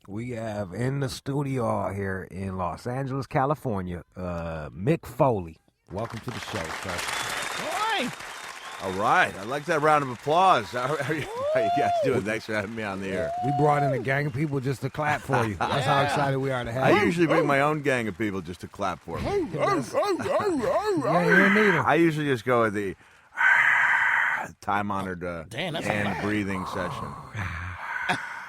We have in the studio here in Los Angeles, California, Mick Foley. Welcome to the show, sir. Hi. All right. I like that round of applause. How you guys doing? Thanks for having me on the air. We brought in a gang of people just to clap for you. That's how excited we are to have I you. usually bring my own gang of people just to clap for me. Yeah, you need 'em. I usually just go with the time-honored Damn, that's hand a lot. breathing session.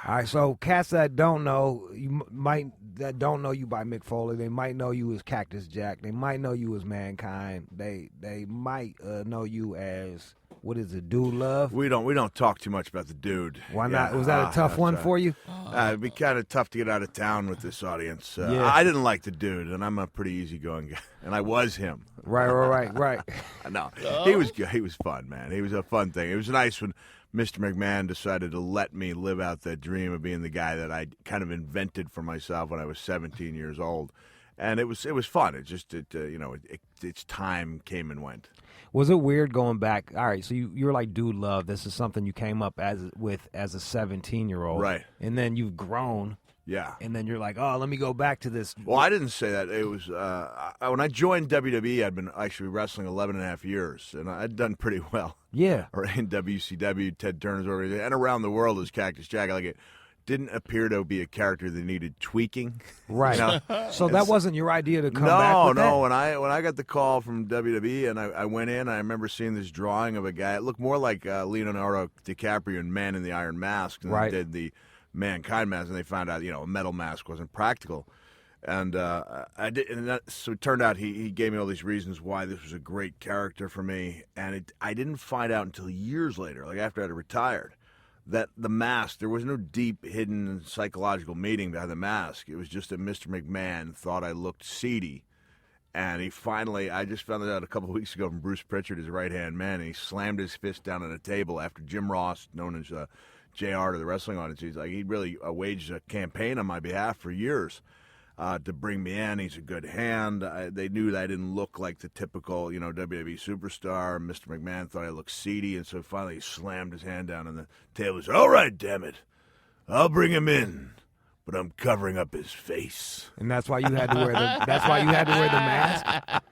All right, so cats that don't know you don't know you by Mick Foley, they might know you as Cactus Jack. They might know you as Mankind. They might know you as what is it, Dude Love? We don't talk too much about the dude. Why Yeah, not? Was that a tough that's one right. for you? It'd be kind of tough to get out of town with this audience. Yeah. I didn't like the dude, and I'm a pretty easygoing guy, and I was him. Right. No, he was good. He was fun, man. He was a fun thing. It was nice when Mr. McMahon decided to let me live out that dream of being the guy that I kind of invented for myself when I was 17 years old, and it was fun. Its time came and went. Was it weird going back? All right, so you were like Dude Love. This is something you came up as a 17-year-old, Right? And then you've grown. Yeah. And then you're like, oh, let me go back to this. Well, I didn't say that. It was when I joined WWE, I'd been actually wrestling 11 and a half years, and I'd done pretty well. Yeah. Or in WCW, Ted Turner's organization, and around the world as Cactus Jack. Like it didn't appear to be a character that needed tweaking. Right. You know? So that wasn't your idea to come back with No. that? When I got the call from WWE and I went in, I remember seeing this drawing of a guy. It looked more like Leonardo DiCaprio in Man in the Iron Mask than Right. it did the Mankind mask, and they found out a metal mask wasn't practical. And so it turned out he gave me all these reasons why this was a great character for me, and I didn't find out until years later, like after I had retired, that the mask, there was no deep, hidden psychological meaning behind the mask. It was just that Mr. McMahon thought I looked seedy, and I just found it out a couple of weeks ago from Bruce Pritchard, his right-hand man, and he slammed his fist down on a table after Jim Ross, known as JR to the wrestling audience. He's like, he really waged a campaign on my behalf for years to bring me in. He's a good hand. They knew that I didn't look like the typical, WWE superstar. Mr. McMahon thought I looked seedy, and so finally he slammed his hand down on the table and said, "All right, damn it, I'll bring him in, but I'm covering up his face." And that's why you had to wear the mask?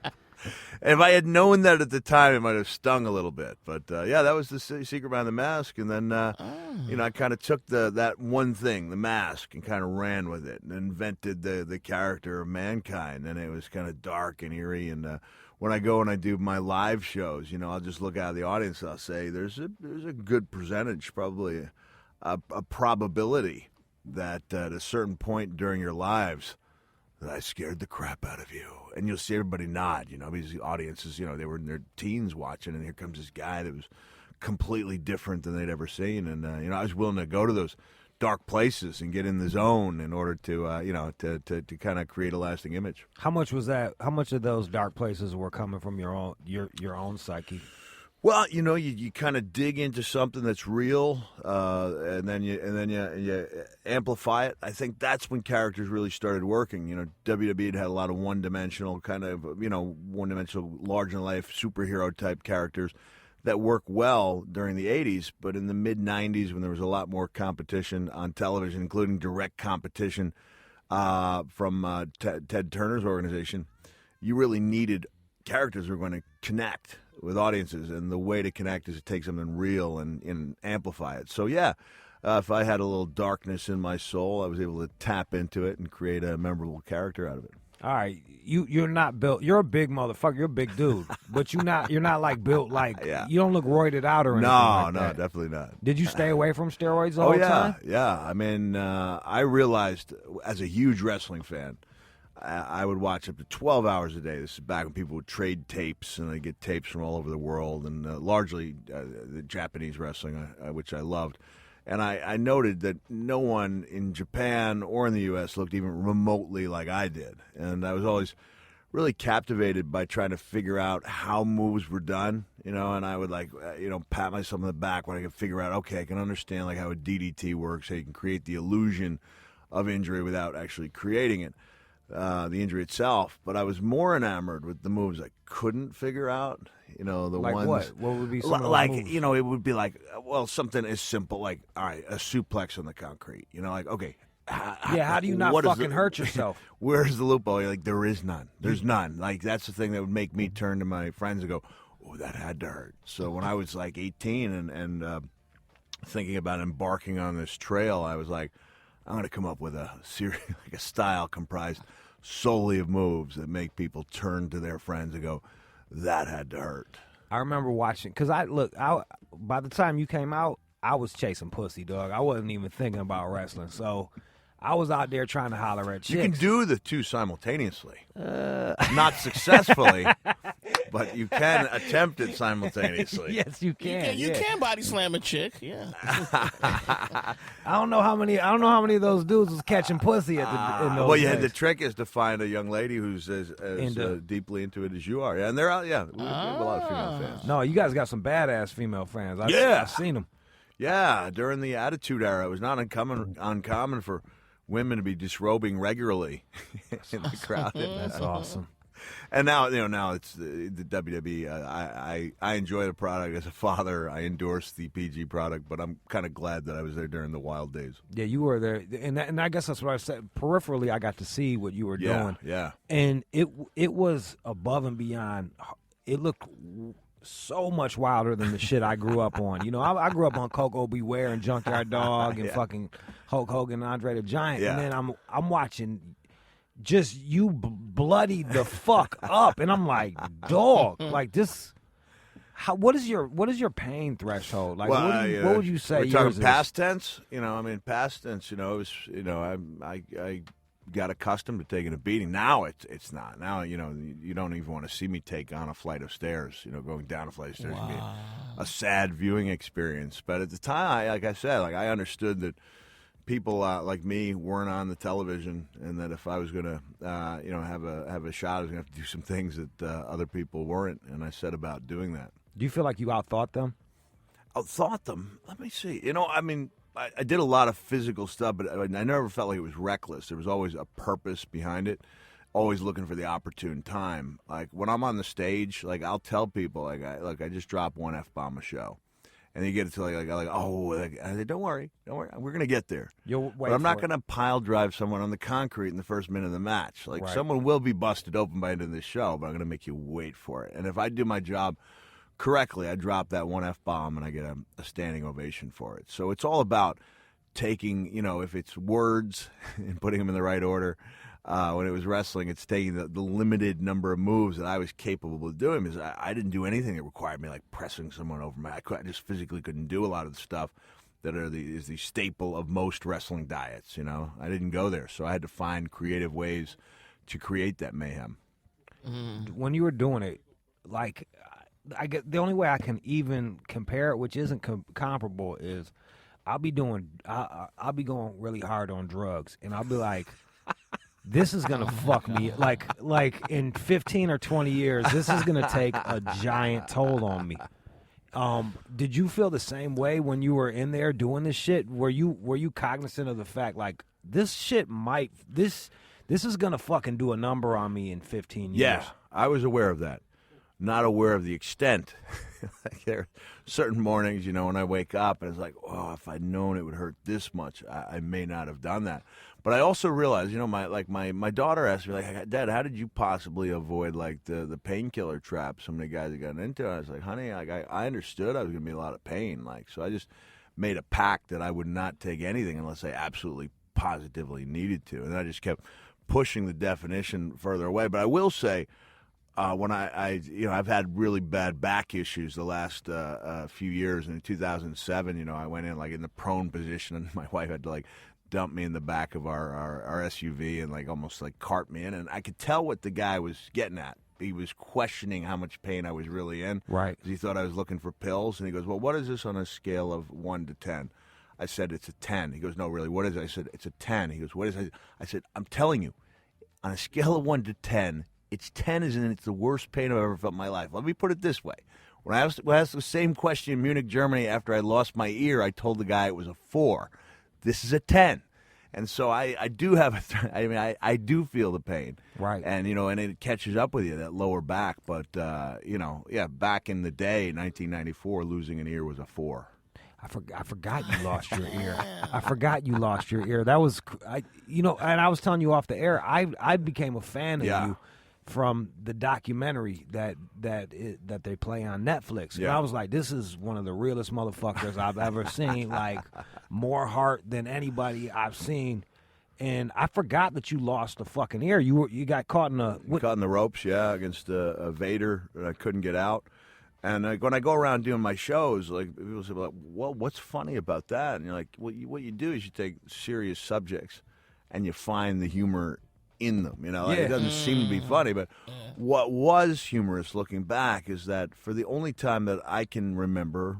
If I had known that at the time, it might have stung a little bit. But, that was the secret behind the mask. And then, I kind of took that one thing, the mask, and kind of ran with it and invented the character of Mankind. And it was kind of dark and eerie. And when I go and I do my live shows, I'll just look out of the audience and I'll say there's a good percentage, probably a probability that at a certain point during your lives that I scared the crap out of you. And you'll see everybody nod, because the audiences, they were in their teens watching, and here comes this guy that was completely different than they'd ever seen. And, I was willing to go to those dark places and get in the zone in order to, to kind of create a lasting image. How much was that? How much of those dark places were coming from your own psyche? Well, you kind of dig into something that's real, and then you amplify it. I think that's when characters really started working. WWE had a lot of one-dimensional large-in-life superhero type characters that work well during the 80s, but in the mid-90s when there was a lot more competition on television, including direct competition from Ted Turner's organization, you really needed characters who were going to connect with audiences, and the way to connect is to take something real and amplify it. So if I had a little darkness in my soul, I was able to tap into it and create a memorable character out of it. All right, you're not built. You're a big motherfucker. You're a big dude, but you're not like built like. Yeah. You don't look roided out or anything. No, that. definitely not. Did you stay away from steroids the whole time? Yeah. I mean, I realized as a huge wrestling fan, I would watch up to 12 hours a day. This is back when people would trade tapes, and they get tapes from all over the world, and largely the Japanese wrestling, which I loved. And I noted that no one in Japan or in the U.S. looked even remotely like I did. And I was always really captivated by trying to figure out how moves were done, and I would pat myself on the back when I could figure out, okay, I can understand how a DDT works, how you can create the illusion of injury without actually creating it. The injury itself, but I was more enamored with the moves I couldn't figure out. The like ones. What? What would be some of those moves? It would be something as simple all right, a suplex on the concrete. Okay, Yeah, how do you not fucking hurt yourself? Where's the loophole? You're like, there is none. There's none. Like, that's the thing that would make me turn to my friends and go, oh, that had to hurt. So when I was like 18 and thinking about embarking on this trail, I was like, I'm going to come up with a series, like a style comprised solely of moves that make people turn to their friends and go, that had to hurt. I remember watching, because by the time you came out, I was chasing pussy, dog. I wasn't even thinking about wrestling. So I was out there trying to holler at chicks. You can do the two simultaneously. Not successfully, but you can attempt it simultaneously. Yes, you can. You can body slam a chick. Yeah. I don't know how many of those dudes was catching pussy in those well, days. The trick is to find a young lady who's as deeply into it as you are. Yeah, and they're out. Yeah, we have a lot of female fans. No, you guys got some badass female fans. I've seen them. Yeah, during the Attitude Era, it was not uncommon for women to be disrobing regularly in the crowd. That's awesome. And now, now it's the WWE. I enjoy the product as a father. I endorse the PG product, but I'm kind of glad that I was there during the wild days. Yeah, you were there, and I guess that's what I said. Peripherally, I got to see what you were doing. Yeah, and it was above and beyond. It looked so much wilder than the shit I grew up on. I grew up on Coco Beware and Junkyard Dog and fucking Hulk Hogan and Andre the Giant. Yeah. And then I'm watching just you bloody the fuck up, and I'm like, dog, like this. What is your pain threshold? Like, what would you say? We're talking past tense. Past tense. It was. I got accustomed to taking a beating. Now it's not. Now you don't even want to see me take on a flight of stairs. Going down a flight of stairs can be a sad viewing experience. But at the time, like I said, I understood that people like me weren't on the television, and that if I was going to have a shot, I was going to have to do some things that other people weren't. And I set about doing that. Do you feel like you outthought them? Outthought them? Let me see. I did a lot of physical stuff, but I never felt like it was reckless. There was always a purpose behind it, always looking for the opportune time. Like, when I'm on the stage, I'll tell people, I just dropped one F-bomb a show. And you get it to I say, don't worry, we're going to get there. But I'm not going to pile drive someone on the concrete in the first minute of the match. Right. Someone will be busted open by the end of this show, but I'm going to make you wait for it. And if I do my job correctly, I drop that one F-bomb and I get a standing ovation for it. So it's all about taking, if it's words and putting them in the right order. When it was wrestling, it's taking the limited number of moves that I was capable of doing. Because I didn't do anything that required me pressing someone over my. I just physically couldn't do a lot of the stuff that is the staple of most wrestling diets. I didn't go there, so I had to find creative ways to create that mayhem. When you were doing it, I get the only way I can even compare it, which isn't comparable, is I'll be going really hard on drugs, and I'll be like, this is gonna fuck me. Like in 15 or 20 years, this is gonna take a giant toll on me. Did you feel the same way when you were in there doing this shit? Were you cognizant of the fact this shit this is gonna fucking do a number on me in 15 years? Yeah, I was aware of that. Not aware of the extent. There are certain mornings, when I wake up and it's like, oh, if I'd known it would hurt this much, I may not have done that. But I also realized, my daughter asked me, Dad, how did you possibly avoid the painkiller trap so many guys have gotten into? And I was like, honey, I understood I was going to be in a lot of pain, so I just made a pact that I would not take anything unless I absolutely positively needed to, and I just kept pushing the definition further away. But I will say, when I've had really bad back issues the last few years, and in 2007, I went in the prone position, and my wife had to dump me in the back of our SUV and almost cart me in, and I could tell what the guy was getting at. He was questioning how much pain I was really in, right? Because he thought I was looking for pills, and he goes, "Well, what is this on a scale of 1 to 10?" I said, "It's a 10." He goes, "No, really, what is it?" I said, "It's a 10." He goes, "What is it?" I said, "I'm telling you, on a scale of 1 to 10. It's 10 as in it's the worst pain I've ever felt in my life. Let me put it this way. When I asked the same question in Munich, Germany, after I lost my ear, I told the guy it was a 4. This is a 10. And so I do have I do feel the pain. Right. And, and it catches up with you, that lower back. But, back in the day, 1994, losing an ear was a 4. I forgot you lost your ear. I forgot you lost your ear. That was, and I was telling you off the air. I became a fan of you from the documentary that they play on Netflix. And I was like, this is one of the realest motherfuckers I've ever seen. Like, more heart than anybody I've seen. And I forgot that you lost a fucking ear. You got caught in caught in the ropes, against a Vader that I couldn't get out. And when I go around doing my shows, like people say, like, "Well, what's funny about that?" And you're like, "What you do is you take serious subjects, and you find the humor in them. Like, it doesn't seem to be funny, but what was humorous looking back is that for the only time that I can remember,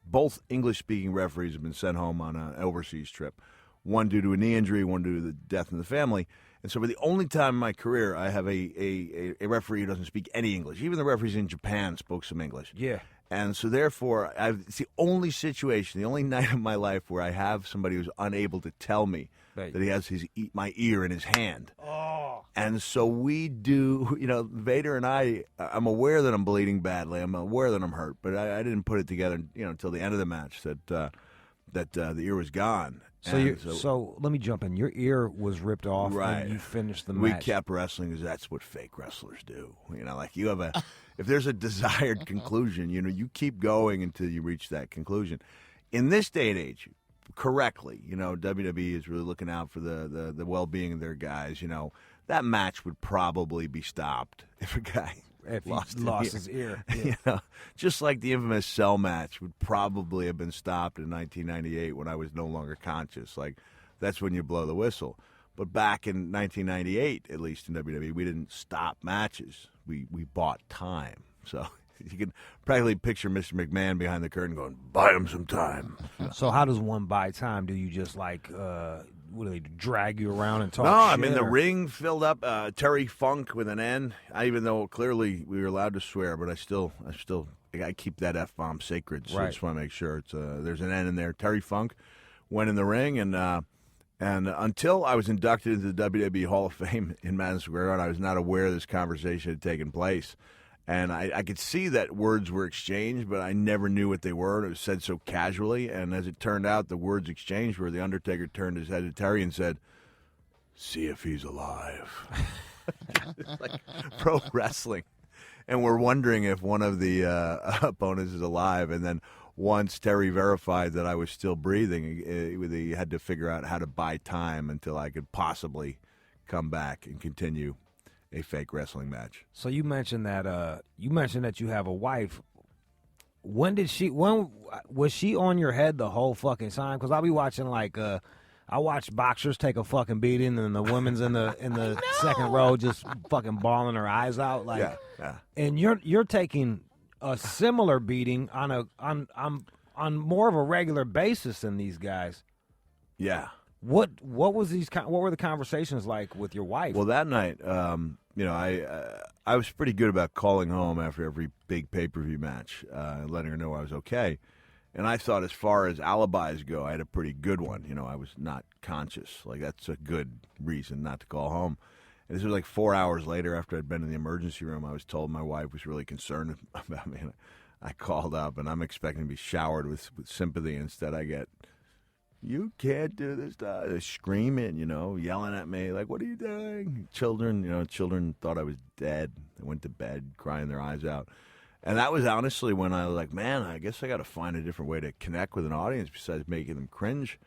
both English-speaking referees have been sent home on an overseas trip. One due to a knee injury, one due to the death in the family." And so for the only time in my career, I have a referee who doesn't speak any English. Even the referees in Japan spoke some English. Yeah. And so therefore, it's the only situation, the only night of my life where I have somebody who's unable to tell me that he has my ear in his hand. Oh. And so we do, Vader and I'm aware that I'm bleeding badly. I'm aware that I'm hurt, but I didn't put it together, until the end of the match that the ear was gone. So let me jump in. Your ear was ripped off when you finished the match. We kept wrestling because that's what fake wrestlers do. Like you have if there's a desired conclusion, you keep going until you reach that conclusion. In this day and age, correctly, WWE is really looking out for the well-being of their guys. That match would probably be stopped if a guy lost his ear. Just like the infamous Cell match would probably have been stopped in 1998 when I was no longer conscious. Like, that's when you blow the whistle. But back in 1998, at least in WWE, we didn't stop matches. We bought time. So you can practically picture Mr. McMahon behind the curtain going, "Buy him some time." So how does one buy time? Do you just what do they drag you around and talk No, shit? I mean, the ring filled up. Terry Funk with an N. Even though clearly we were allowed to swear, but I keep that F-bomb sacred. So I just want to make sure there's an N in there. Terry Funk went in the ring, and until I was inducted into the WWE Hall of Fame in Madison Square Garden, I was not aware this conversation had taken place. And I could see that words were exchanged, but I never knew what they were. It was said so casually. And as it turned out, the words exchanged were the Undertaker turned his head to Terry and said, "See if he's alive." It's like pro wrestling. And we're wondering if one of the opponents is alive. And then once Terry verified that I was still breathing, he had to figure out how to buy time until I could possibly come back and continue a fake wrestling match. So you mentioned that you have a wife. When was she on your head the whole fucking time? Because I'll be watching I watch boxers take a fucking beating, and the women's in the second row just fucking bawling her eyes out. And you're taking a similar beating on more of a regular basis than these guys. Yeah. What were the conversations like with your wife? Well, that night, I was pretty good about calling home after every big pay-per-view match, letting her know I was okay. And I thought, as far as alibis go, I had a pretty good one. I was not conscious. Like, that's a good reason not to call home. And this was like 4 hours later, after I'd been in the emergency room, I was told my wife was really concerned about me. And I called up, and I'm expecting to be showered with sympathy. Instead, I get, "You can't do this." They're screaming, yelling at me, like, "What are you doing?" Children thought I was dead. They went to bed crying their eyes out. And that was honestly when I was like, man, I guess I got to find a different way to connect with an audience besides making them cringe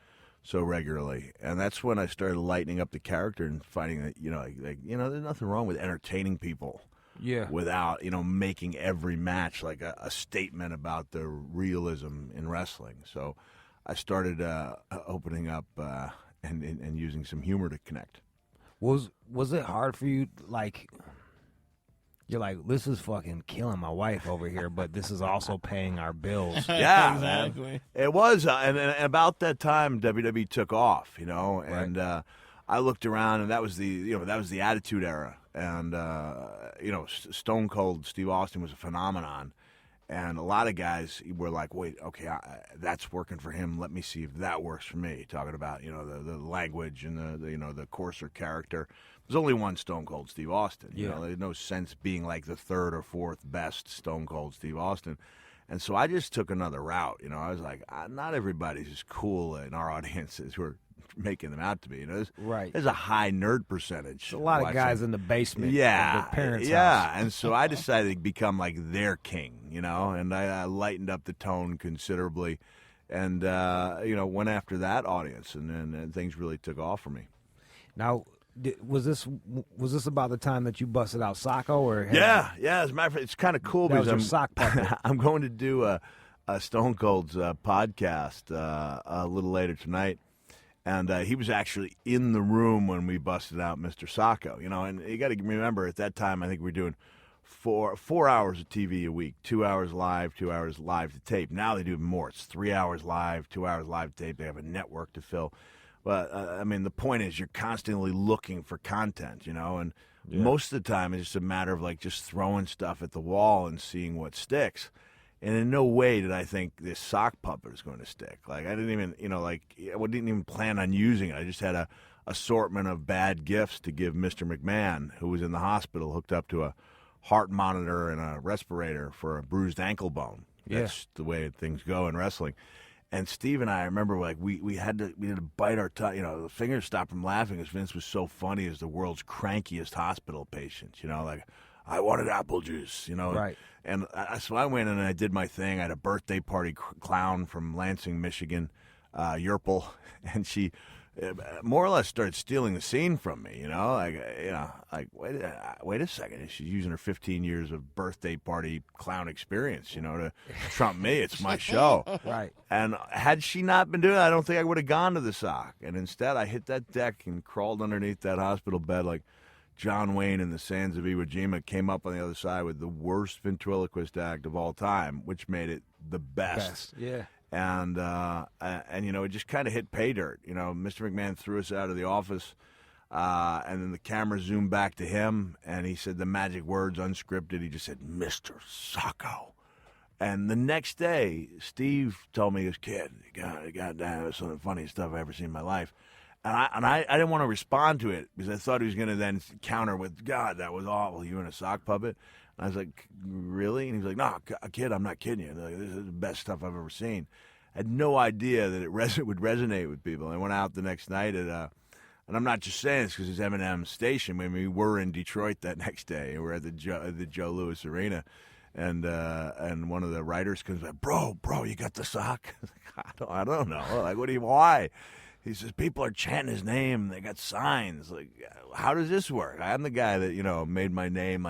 so regularly. And that's when I started lightening up the character and finding that, there's nothing wrong with entertaining people. Yeah. Without, making every match like a statement about the realism in wrestling. So I started opening up and using some humor to connect. Was it hard for you, you're like, this is fucking killing my wife over here, but this is also paying our bills? Yeah, exactly. Man. It was, and about that time, WWE took off, and I looked around, and that was the Attitude Era, and Stone Cold Steve Austin was a phenomenon. And a lot of guys were like, wait, okay, that's working for him. Let me see if that works for me. Talking about, the language and the coarser character. There's only one Stone Cold Steve Austin. There's no sense being like the third or fourth best Stone Cold Steve Austin. And so I just took another route. I was like, not everybody's as cool in our audience as we're making them out to be. There's a high nerd percentage. A lot of guys in the basement of their parents' house. And so I decided to become like their king, and I lightened up the tone considerably, and went after that audience, and then things really took off for me. Now, was this about the time that you busted out Socko? Or yeah. As a matter of fact, it's kind of cool because your sock puppet. I'm going to do a Stone Cold's podcast a little later tonight. And he was actually in the room when we busted out Mr. Socko, and you got to remember at that time, I think we were doing 4 hours of TV a week, 2 hours live, 2 hours live to tape. Now they do more. It's 3 hours live, 2 hours live to tape. They have a network to fill. But, the point is you're constantly looking for content, and most of the time it's just a matter of, just throwing stuff at the wall and seeing what sticks. And in no way did I think this sock puppet was going to stick. I didn't even, I didn't even plan on using it. I just had a assortment of bad gifts to give Mr. McMahon, who was in the hospital, hooked up to a heart monitor and a respirator for a bruised ankle bone. That's the way things go in wrestling. And Steve and I remember, we had to bite our tongue. The fingers stopped from laughing because Vince was so funny as the world's crankiest hospital patient. I wanted apple juice, Right. And so I went in and I did my thing. I had a birthday party clown from Lansing, Michigan, Yerpel, and she more or less started stealing the scene from me. Wait a second. She's using her 15 years of birthday party clown experience, to trump me. It's my show. Right. And had she not been doing that, I don't think I would have gone to the sock. And instead, I hit that deck and crawled underneath that hospital bed like John Wayne in the Sands of Iwo Jima, came up on the other side with the worst ventriloquist act of all time, which made it the best. Yeah. And it just kind of hit pay dirt. Mr. McMahon threw us out of the office, and then the camera zoomed back to him, and he said the magic words unscripted. He just said, "Mr. Socko." And the next day, Steve told me, his kid, God damn, that's some of the funniest stuff I've ever seen in my life. And I didn't want to respond to it because I thought he was going to then counter with, "God, that was awful. You and a sock puppet." And I was like, "Really?" And he was like, "No, kid, I'm not kidding you. This is the best stuff I've ever seen." I had no idea that it would resonate with people. I went out the next night and I'm not just saying this because it's Eminem's station. We were in Detroit that next day. We're at the Joe Louis Arena. And one of the writers comes back, bro, you got the sock? I don't know. Why? He says, people are chanting his name. They got signs. How does this work? I'm the guy that, made my name,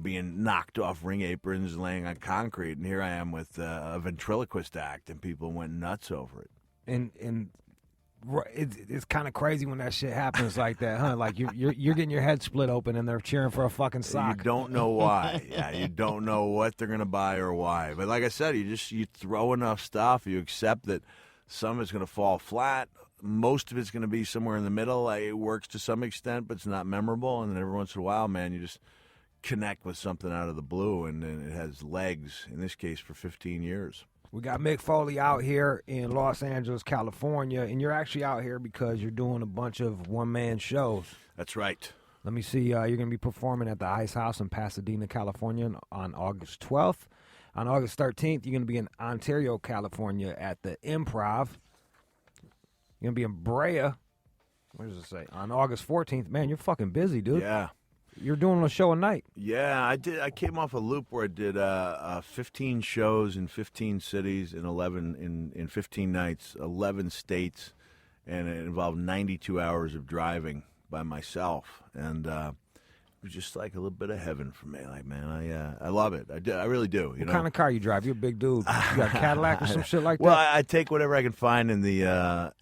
being knocked off ring aprons and laying on concrete. And here I am with a ventriloquist act, and people went nuts over it. And it's kind of crazy when that shit happens like that, huh? Like you're getting your head split open and they're cheering for a fucking sock. You don't know why. Yeah, you don't know what they're going to buy or why. But like I said, you throw enough stuff, you accept that some of it's going to fall flat. Most of it's going to be somewhere in the middle. It works to some extent, but it's not memorable. And then every once in a while, man, you just connect with something out of the blue, and it has legs, in this case, for 15 years. We got Mick Foley out here in Los Angeles, California, and you're actually out here because you're doing a bunch of one-man shows. That's right. Let me see. You're going to be performing at the Ice House in Pasadena, California on August 12th. On August 13th, you're going to be in Ontario, California at the Improv. You're going to be in Brea. What does it say? On August 14th. Man, you're fucking busy, dude. Yeah. You're doing a show a night. Yeah, I did. I came off a loop where I did 15 shows in 15 cities in 15 nights, 11 states, and it involved 92 hours of driving by myself. And it was just like a little bit of heaven for me. Like, man, I love it. I really do. What kind of car you drive? You're a big dude. You got a Cadillac or some shit like that? Well, I take whatever I can find in the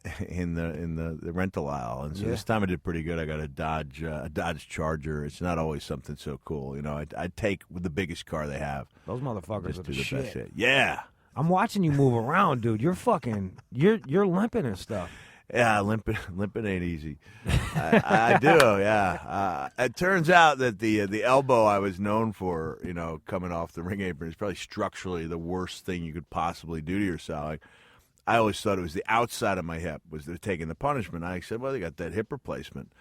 rental aisle, and so this time I did pretty good. I got a Dodge Charger. It's not always something so cool, I take the biggest car they have. Those motherfuckers are the best shit. shit. Yeah, I'm watching you move around, dude. You're fucking. You're limping and stuff. Yeah, limping ain't easy. I do, yeah. It turns out that the elbow I was known for, coming off the ring apron, is probably structurally the worst thing you could possibly do to yourself. I always thought it was the outside of my hip was they're taking the punishment. I said, well, they got that hip replacement.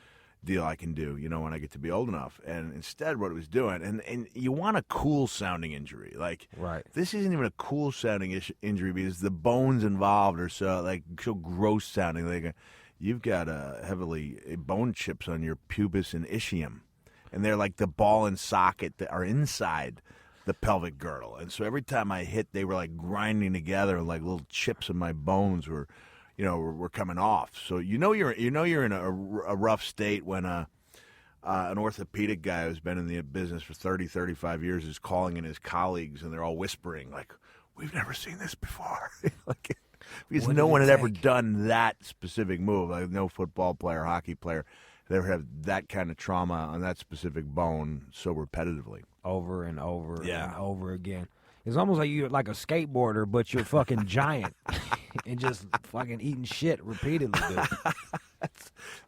deal I can do, when I get to be old enough. And instead, what it was doing, and you want a cool sounding injury, like Right. this isn't even a cool sounding injury because the bones involved are so gross sounding. Like you've got heavily bone chips on your pubis and ischium, and they're like the ball and socket that are inside the pelvic girdle. And so every time I hit, they were like grinding together, like little chips in my bones were coming off. So you're in a rough state when an orthopedic guy who's been in the business for 30, 35 years is calling in his colleagues, and they're all whispering like, "We've never seen this before," because no one had ever done that specific move. Like no football player, hockey player had ever had that kind of trauma on that specific bone so repetitively, over and over Yeah. and over again. It's almost like you're like a skateboarder, but you're fucking giant and just fucking eating shit repeatedly, dude.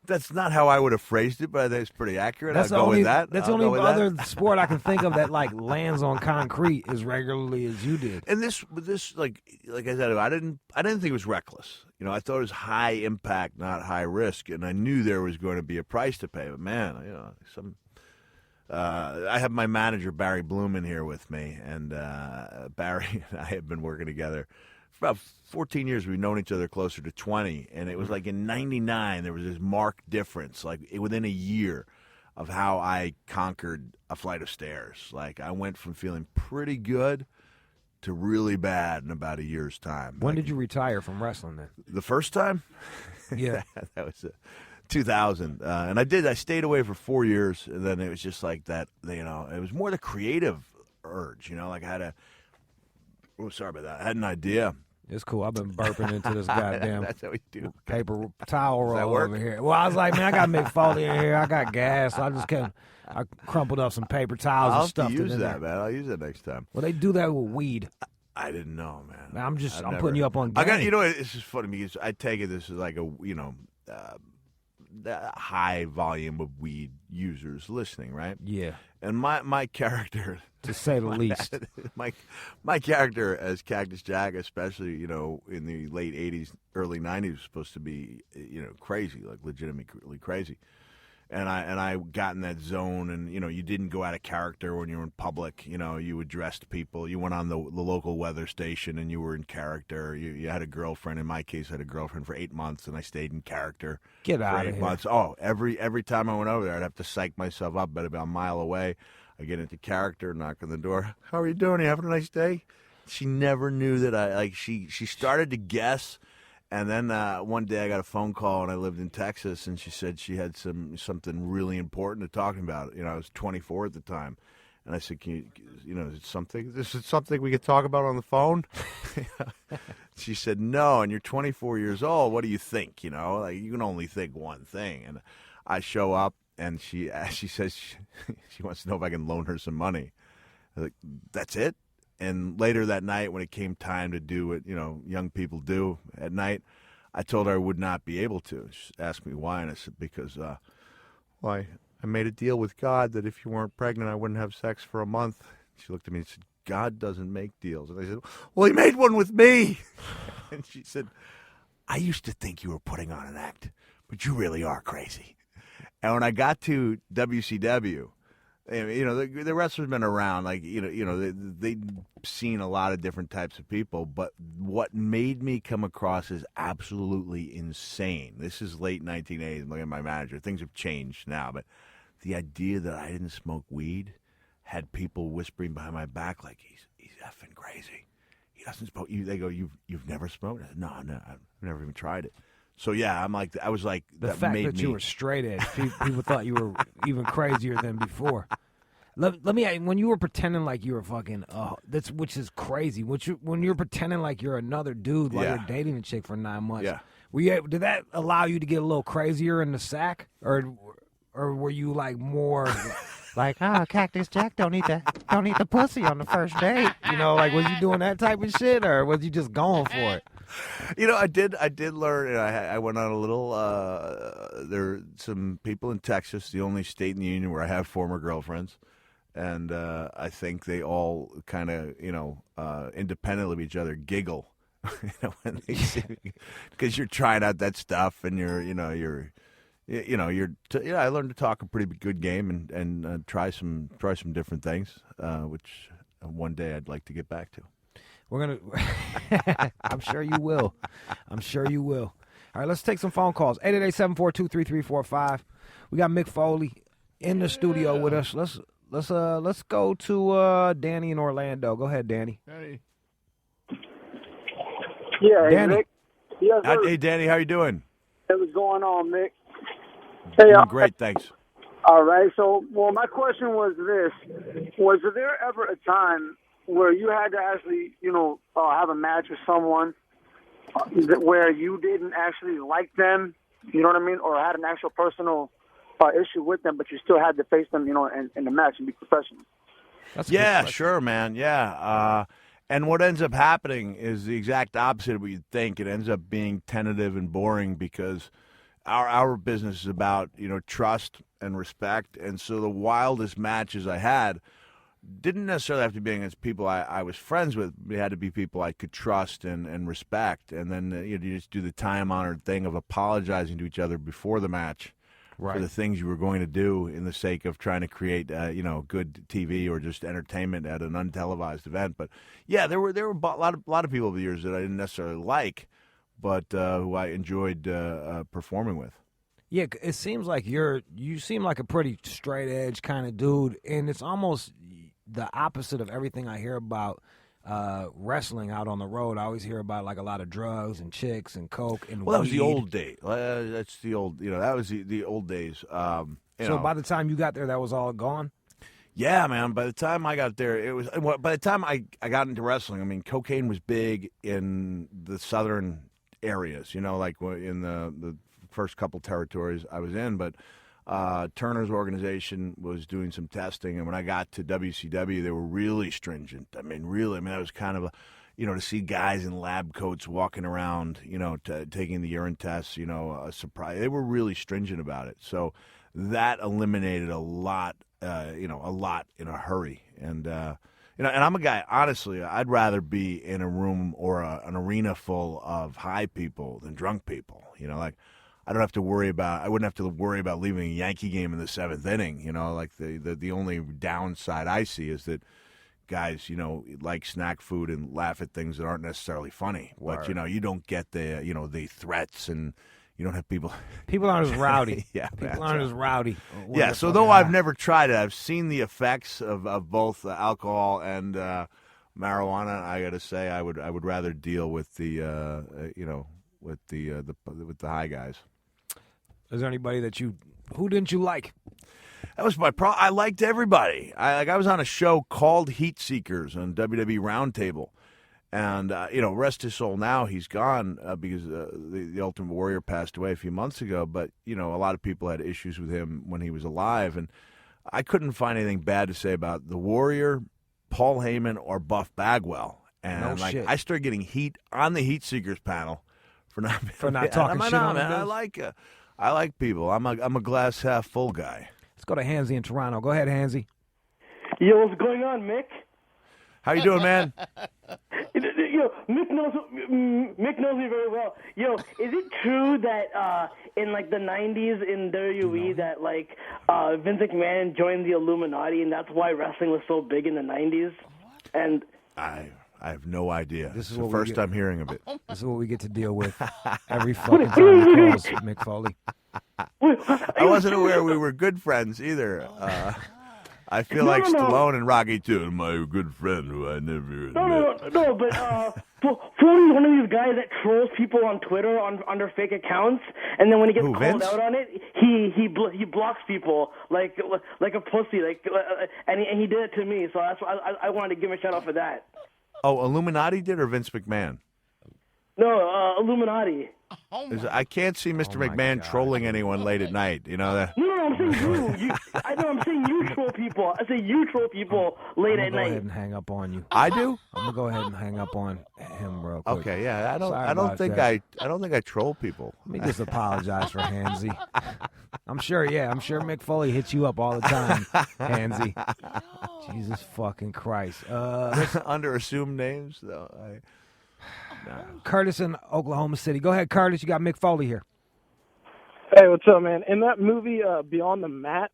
That's not how I would have phrased it, but I think it's pretty accurate. That's I'll go with that. That's the I'll only go with other that. sport I can think of that like lands on concrete as regularly as you did. And this like I said, I didn't think it was reckless. I thought it was high impact, not high risk, and I knew there was going to be a price to pay. But man, I have my manager Barry Bloom in here with me, and Barry and I have been working together for about 14 years. We've known each other closer to 20, and it was like in '99 there was this marked difference, like within a year, of how I conquered a flight of stairs. Like I went from feeling pretty good to really bad in about a year's time. When did you retire from wrestling then? The first time? Yeah. That was 2000. And I stayed away for 4 years, and then it was just like that, it was more the creative urge, like I had sorry about that. I had an idea. It's cool. I've been burping into this goddamn That's how we do. paper towel that roll work? over here. Well, I was like, man, I got Mick Foley in here. I got gas. So I crumpled up some paper towels I'll and have stuffed to it use in that, there. man. I'll use it next time. Well, they do that with weed. I didn't know, man. Man, I'm I've putting you up on game. It's just funny because I take it this is like a high volume of weed users listening, right? Yeah, And my character, to say the least. my character as Cactus Jack, especially in the late '80s, early '90s, was supposed to be crazy, like legitimately crazy. And I got in that zone, and you didn't go out of character when you were in public. You addressed people. You went on the local weather station, and you were in character. You had a girlfriend. In my case, I had a girlfriend for 8 months, and I stayed in character. Get for out of 8 here. months. Oh, every time I went over there, I'd have to psych myself up. But about a mile away, I get into character, knock on the door. How are you doing? You having a nice day? She never knew that she started to guess. And then one day I got a phone call, and I lived in Texas, and she said she had something really important to talk about. I was 24 at the time, and I said, "Can you, is it something? This is something we could talk about on the phone?" She said, "No, and you're 24 years old. What do you think? You can only think one thing." And I show up, and she says she wants to know if I can loan her some money. I was like, "That's it." And later that night, when it came time to do what young people do at night, I told her I would not be able to. She asked me why, and I said because, I made a deal with God that if you weren't pregnant, I wouldn't have sex for a month. She looked at me and said, "God doesn't make deals." And I said, "Well, he made one with me." And she said, "I used to think you were putting on an act, but you really are crazy." And when I got to WCW. The wrestlers been around, they've seen a lot of different types of people, but what made me come across as absolutely insane, this is late 1980s, I'm looking at my manager, things have changed now, but the idea that I didn't smoke weed had people whispering behind my back like, he's effing crazy. He doesn't smoke. They go, you've never smoked? I said, no, I've never even tried it. So yeah, I was like, The that fact made that me, you were straight edge, people thought you were even crazier than before. Let me ask, when you were pretending like you were fucking, which is crazy. When you're pretending like you're another dude while Yeah. you're dating a chick for 9 months. Yeah. Did that allow you to get a little crazier in the sack, or were you like more like, Cactus Jack don't eat the pussy on the first date? Like was you doing that type of shit, or was you just going for it? I did learn, and I went on a little, there are some people in Texas, the only state in the union where I have former girlfriends, and I think they all kind of, independently of each other, giggle when they see me, because you're trying out that stuff, and you're I learned to talk a pretty good game and try some different things, which one day I'd like to get back to. We're gonna. I'm sure you will. I'm sure you will. All right, let's take some phone calls. 888-742-3345. We got Mick Foley in the studio with us. Let's go to Danny in Orlando. Go ahead, Danny. Hey. Yeah, Danny. Mick. Yes, sir. Hey, Danny, how you doing? Hey, what's going on, Mick? Hey, Doing great, thanks. all right. So, my question was this: was there ever a time where you had to actually, have a match with someone where you didn't actually like them? You know what I mean, or had an actual personal issue with them, but you still had to face them, in the match and be professional? Yeah, sure, man. Yeah. And what ends up happening is the exact opposite of what you'd think. It ends up being tentative and boring because our business is about, trust and respect. And so the wildest matches I had didn't necessarily have to be against people I was friends with. It had to be people I could trust and respect. And then you just do the time-honored thing of apologizing to each other before the match. Right. For the things you were going to do in the sake of trying to create, good TV or just entertainment at an untelevised event. But yeah, there were a lot of people over the years that I didn't necessarily like, but who I enjoyed performing with. Yeah, it seems like you seem like a pretty straight edge kind of dude, and it's almost the opposite of everything I hear about wrestling out on the road. I always hear about like a lot of drugs and chicks and coke and Well, that was the weed. old days. That's the old, that was the old days. So by the time you got there, that was all gone? Yeah, man. By the time I got there, by the time I got into wrestling, I mean, cocaine was big in the southern areas, like in the first couple territories I was in. But Turner's organization was doing some testing, and when I got to WCW, they were really stringent. I mean, that was kind of to see guys in lab coats walking around, taking the urine tests, a surprise. They were really stringent about it. So that eliminated a lot in a hurry. And, and I'm a guy, honestly, I'd rather be in a room or an arena full of high people than drunk people, I wouldn't have to worry about leaving a Yankee game in the seventh inning. The only downside I see is that guys, like snack food and laugh at things that aren't necessarily funny. Word. But you don't get the threats, and you don't have people. People aren't as rowdy. Yeah, people aren't as rowdy. Yeah. So though I've never tried it, I've seen the effects of both alcohol and marijuana. I got to say, I would rather deal with the with the high guys. Is there anybody who didn't you like? That was my problem. I liked everybody. I was on a show called Heat Seekers on WWE Roundtable, and rest his soul now, he's gone because the Ultimate Warrior passed away a few months ago. But a lot of people had issues with him when he was alive, and I couldn't find anything bad to say about the Warrior, Paul Heyman, or Buff Bagwell. And shit. I started getting heat on the Heat Seekers panel for not talking shit on man. them. I like people. I'm a glass half full guy. Let's go to Hansy in Toronto. Go ahead, Hansy. Yo, what's going on, Mick? How you doing, man? Yo, Mick knows me very well. Yo, is it true that in like the 90s in WWE that like Vince McMahon joined the Illuminati and that's why wrestling was so big in the 90s? And I have no idea. This is the what we first get. time hearing of it. This is what we get to deal with every fucking time he calls Mick Foley. I wasn't aware we were good friends either. I feel like Stallone and Rocky too. My good friend who I never met. No, but Foley's one of these guys that trolls people on Twitter under fake accounts, and then when he gets called Vince? out on it, he blocks people like a pussy, and he did it to me. So that's why I wanted to give him a shout out for that. Oh, Illuminati did or Vince McMahon? No, Illuminati. I can't see Mr. McMahon trolling anyone late at night. That. No, I'm saying you. I'm saying you troll people. I say you troll people late at I'm gonna go night. ahead and hang up on you. I do. I'm gonna go ahead and hang up on him real quick. Okay, yeah. I Sorry don't about think that. I don't think I troll people. Let me just apologize for Hansy. I'm sure Mick Foley hits you up all the time, Hansy. Jesus fucking Christ. Under assumed names, though. Curtis in Oklahoma City. Go ahead, Curtis. You got Mick Foley here. Hey, what's up, man? In that movie, Beyond the Mat,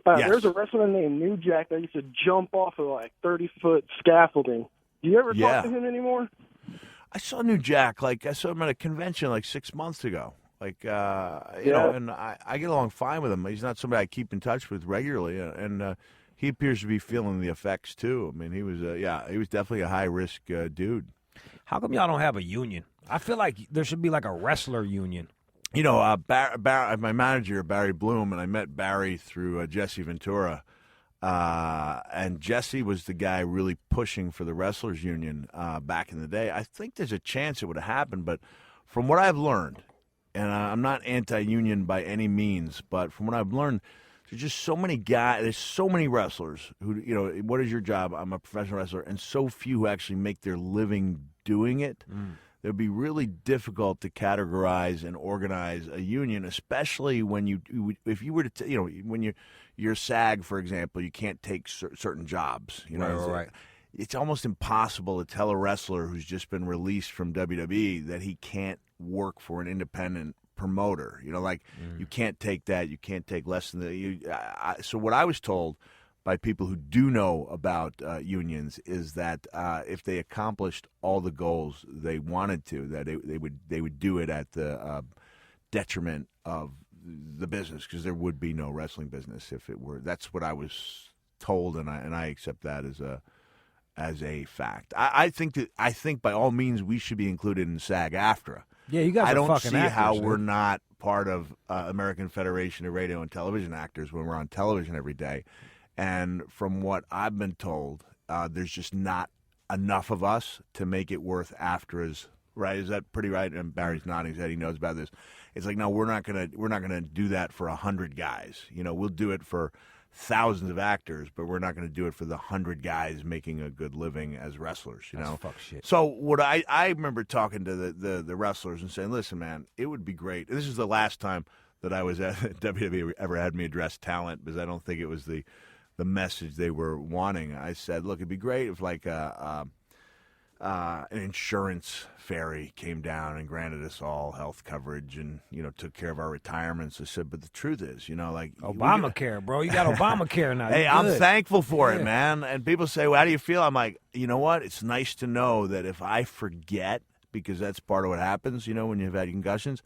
Yes. there's a wrestler named New Jack that used to jump off of like 30-foot scaffolding. Do you ever Yeah. talk to him anymore? I saw New Jack. I saw him at a convention 6 months ago. You know, and I get along fine with him. He's not somebody I keep in touch with regularly, and he appears to be feeling the effects too. I mean, he was definitely a high risk dude. How come y'all don't have a union? I feel like there should be like a wrestler union. You know, my manager, Barry Bloom, and I met Barry through Jesse Ventura. And Jesse was the guy really pushing for the Wrestlers Union back in the day. I think there's a chance it would have happened, but from what I've learned, and I'm not anti-union by any means, but from what I've learned, there's just so many guys, there's so many wrestlers who, you know, what is your job? I'm a professional wrestler, and so few who actually make their living doing it. It would be really difficult to categorize and organize a union, especially when if you were to, you know, when you're SAG, for example, you can't take certain jobs. You know, Right. It's almost impossible to tell a wrestler who's just been released from WWE that he can't work for an independent promoter. You know, you can't take that. You can't take less than that. So what I was told by people who do know about unions is that if they accomplished all the goals they wanted to, that they would do it at the detriment of the business, because there would be no wrestling business if it were. That's what I was told, and I accept that as a fact. I think by all means we should be included in SAG-AFTRA. Yeah, you guys I are don't fucking see how actors, we're dude. not part of American Federation of Radio and Television Actors when we're on television every day. And from what I've been told, there's just not enough of us to make it worth AFTRA's. Right? Is that pretty right? And Barry's nodding his head. He knows about this. It's like, no, we're not gonna do that for 100 guys. You know, we'll do it for thousands of actors, but we're not going to do it for the 100 guys making a good living as wrestlers. You know, fuck shit. So what I remember talking to the wrestlers and saying, listen, man, it would be great. And this is the last time that I was at WWE ever had me address talent, because I don't think it was the message they were wanting. I said, look, it'd be great if an insurance fairy came down and granted us all health coverage and, you know, took care of our retirements. I said, but the truth is, you know, Obamacare, bro. You got Obamacare now. Hey, You're I'm good. thankful for it, man. And people say, well, how do you feel? I'm like, you know what? It's nice to know that if I forget, because that's part of what happens, you know, when you've had concussions,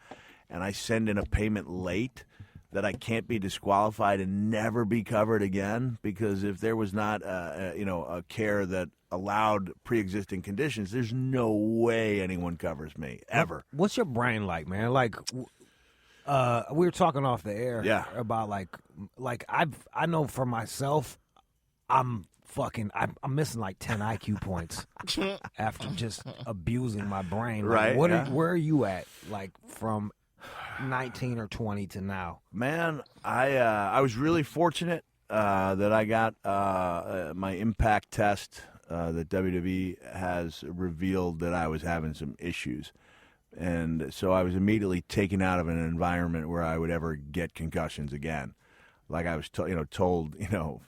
and I send in a payment late, that I can't be disqualified and never be covered again. Because if there was not, a care that allowed pre-existing conditions, there's no way anyone covers me ever. What's your brain like, man? Like, we were talking off the air about I know for myself, I'm missing like 10 IQ points after just abusing my brain. Like, Right. Where are you at? Like from 19 or 20 to now? Man, I was really fortunate that I got my impact test that WWE has revealed that I was having some issues. And so I was immediately taken out of an environment where I would ever get concussions again. Like I was told,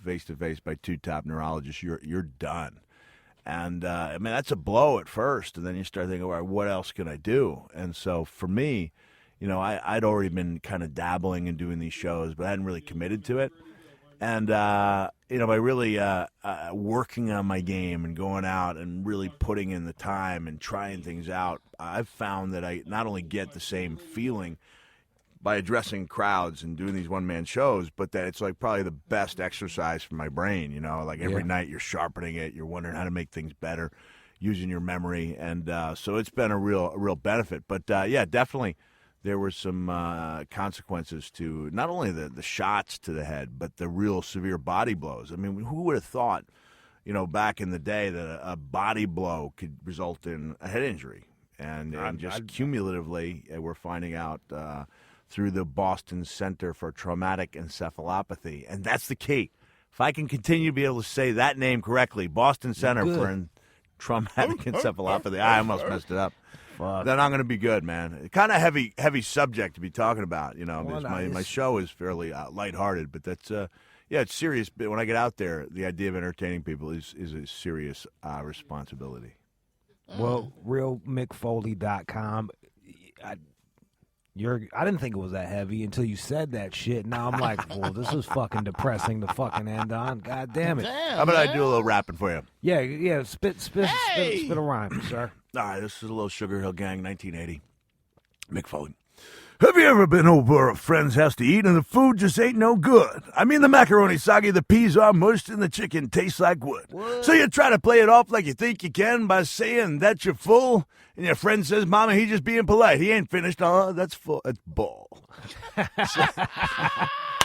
face to face by two top neurologists, you're done. And I mean, that's a blow at first, and then you start thinking, all right, what else can I do? And so for me, I'd already been kind of dabbling and doing these shows, but I hadn't really committed to it. And, by really working on my game and going out and really putting in the time and trying things out, I've found that I not only get the same feeling by addressing crowds and doing these one-man shows, but that it's like probably the best exercise for my brain, every night you're sharpening it, you're wondering how to make things better, using your memory. And so it's been a real benefit. But, definitely there were some consequences to not only the shots to the head, but the real severe body blows. I mean, who would have thought, back in the day that a body blow could result in a head injury? And cumulatively, we're finding out through the Boston Center for Traumatic Encephalopathy. And that's the key. If I can continue to be able to say that name correctly, Boston Center for Traumatic Encephalopathy. I almost messed it up. Fuck. Then I'm going to be good, man. Kind of heavy subject to be talking about, because my show is fairly lighthearted, but that's it's serious. But when I get out there, the idea of entertaining people is a serious responsibility. Well, realmickfoley.com. I didn't think it was that heavy until you said that shit. Now I'm like, well, this is fucking depressing to fucking end on. God damn it. Damn, How about man. I do a little rapping for you? Yeah, spit Hey! a rhyme, sir. All right, this is a little Sugar Hill Gang, 1980. Mick Foley. Have you ever been over a friend's house to eat and the food just ain't no good? I mean, the macaroni's soggy, the peas are mushed, and the chicken tastes like wood. So you try to play it off like you think you can by saying that you're full, and your friend says, Mama, he just being polite. He ain't finished. Oh, that's full. That's bull.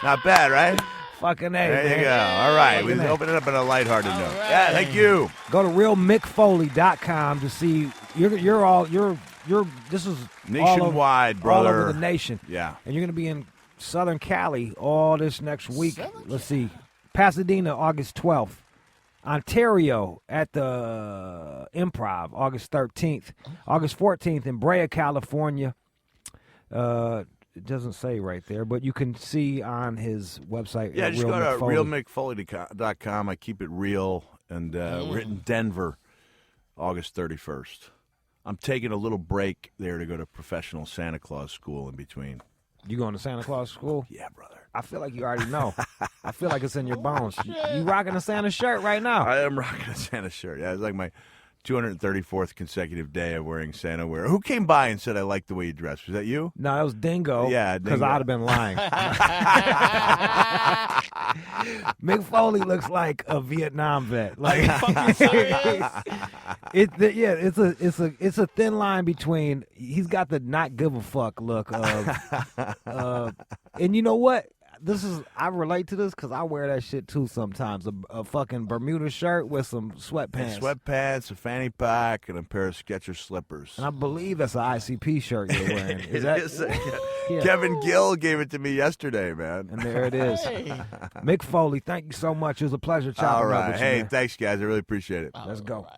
Not bad, right? Fucking A, There man. you go. All right, we Fucking A. open it up on a lighthearted note. right. Yeah, thank you. Go to realmickfoley.com to see this is Nationwide, all brother. over the nation. Yeah. And you're going to be in Southern Cali all this next week. Southern Let's see. Pasadena, August 12th. Ontario at the Improv, August 13th. August 14th in Brea, California. It doesn't say right there, but you can see on his website. Yeah, just go to Mick Foley. realmickfoley.com. I keep it real. And we're in Denver, August 31st. I'm taking a little break there to go to professional Santa Claus school in between. You going to Santa Claus school? Yeah, brother. I feel like you already know. I feel like it's in your bones. You rocking a Santa shirt right now. I am rocking a Santa shirt. Yeah, it's like my 234th consecutive day of wearing Santa wear. Who came by and said I liked the way you dressed? Was that you? No, that was Dingo. Yeah, because Dingo. I'd have been lying. Mick Foley looks like a Vietnam vet. Like, Fucking serious? it's a thin line between. He's got the not give a fuck look of, and you know what? I relate to this because I wear that shit too sometimes. A fucking Bermuda shirt with some sweatpants. Sweatpants, a fanny pack, and a pair of Skechers slippers. And I believe that's an ICP shirt you're wearing. Is that? It is. Yeah. Kevin Gill gave it to me yesterday, man. And there it is. Hey. Mick Foley, thank you so much. It was a pleasure chopping All up right. with you, Hey, man. thanks, guys. I really appreciate it. Let's go. All right.